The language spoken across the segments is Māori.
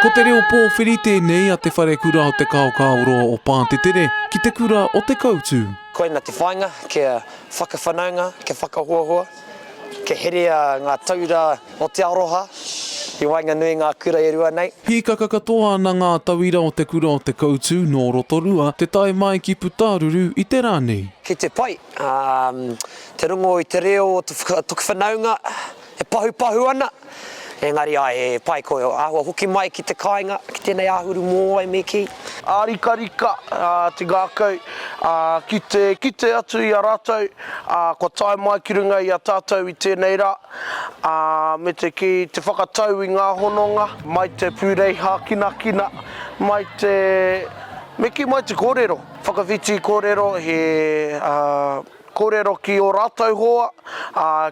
Ko te reo pōwhiri tēnei a te Wharekura o Te Kaokaoroa o Pātetere ki te kura o te Koutu. Koina te whainga, kia whakawhanaunga, kia whakahuahua, kia herea ngā taura o te aroha, I wainga nui ngā kura e rua nei. Hika katoa ana ngā tauira o te kura o te Koutu no Rotorua, te tai mai ki Putāruru I te rānei. Ki te pai, te rungo I te reo o te tukuwhanaunga, e pahu ana. Engari e pai koe ahua hoki mai ki te kāinga, ki tēnei ahuru mō ai me ki. Rika, te gākau, ki te atu I a rātou, ko tae mai ki runga I a tātou I tēnei rā, me te whakatau I ngā hononga, mai te pūrei hākina, mai te kōrero, whakawhiti kōrero, he kōrero ki o rātou hoa,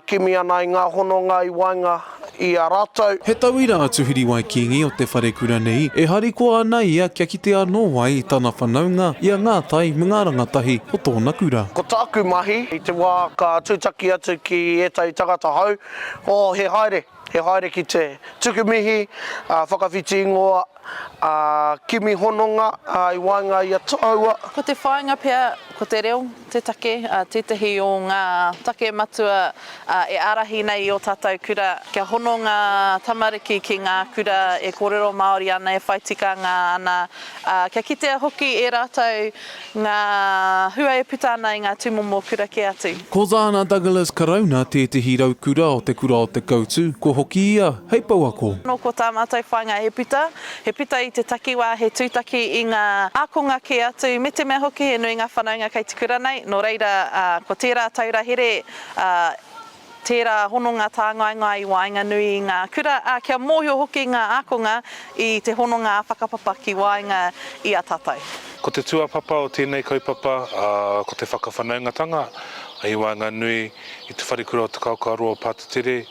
kimi ana I ngā hononga I wainga I a rātou. He tauira atu hiri wai kingi o te Wharekura nei, e harikoa ana ia kia ki te anō wai I tāna whanaunga I a ngā tai me ngā rangatahi o tōna kura. Ko tāku mahi, I te wā ka tūtaki atu ki etai tagata hau, he haere ki te tukumihi, whakawhiti ingoa, kimi hononga, I wainga I a taua. Ko te whainga pia, ko te reo, te take, tētahi o ngā take matua e arahi nei o tātou kura. Kia hononga tamariki ki ngā kura e kōrero Māori ana, e whaitikanga ana. Kia kitea hoki e rātou ngā hua e puta ana I ngā tūmomo kura ki atu. Ko Zana Douglas Karauna tētahi rau kura o te Koutu, ko hoki ia, hei pau ako. No ko tā mātou whainga he puta I te takiwā, he tūtaki I ngā ākonga ki atu, me te mea hoki he nui ngā whanaunga kei te kura nei, no reira ko tērā taura here, tērā hononga tāngainga I wainga nui I ngā kura, kia mōhio hoki ngā ākonga I te hononga whakapapa ki wainga I a tātou. Ko te tuapapa o tēnei kaupapa, ko te whakawhanaungatanga, I wainga nui I te Wharekura o Te Kaokaoroa o Pātetere,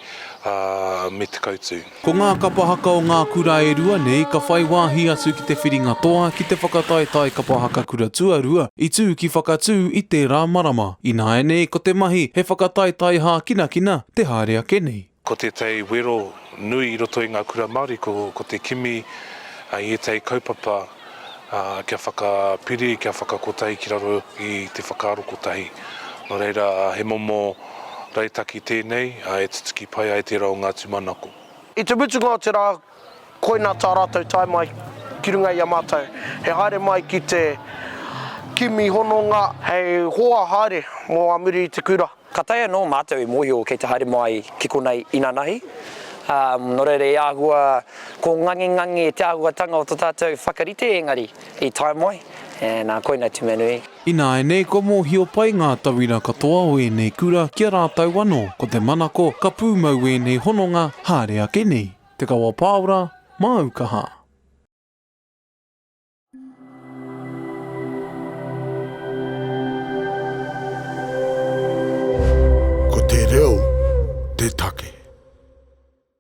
me te Koutu. Ko ngā kapa haka o ngā kura e rua nei, ka whai wāhi atu ki te whiringa toa ki te whakataetai kapa haka kura tuarua, I tū ki whakatū I te rā marama. I nā e nei, ko te mahi, he whakataetai hā kina, te haere ake nei. Ko te tei wero nui I roto I ngā kura Māori, ko te kimi I tei kaupapa, kia whakapiri, kia whakakotahi ki raro I te whakaaro kotahi. No reira, he momo reitaki tēnei, e titiki pai ai te rao ngā tūmanako. I te mutunga o te rā, koina tā rātou tai mai ki runga I a mātou. He haere mai ki te kimi hononga, hei hoa haere mō amuri I te kura. Ka taia no mātou I mōhio kei te haere mai ki konei inanahi. No reire e āhua, ko ngangi e te āhuatanga o tō tātou whakarite engari I tai mai. Nā koina tu menui. I nā e nei ko mōhio pai ngā tauira katoa o e nei kura kia rātau anō, ko te manako ka pūmau e nei hononga haere ake nei. Te Kawa Paora, Aukaha.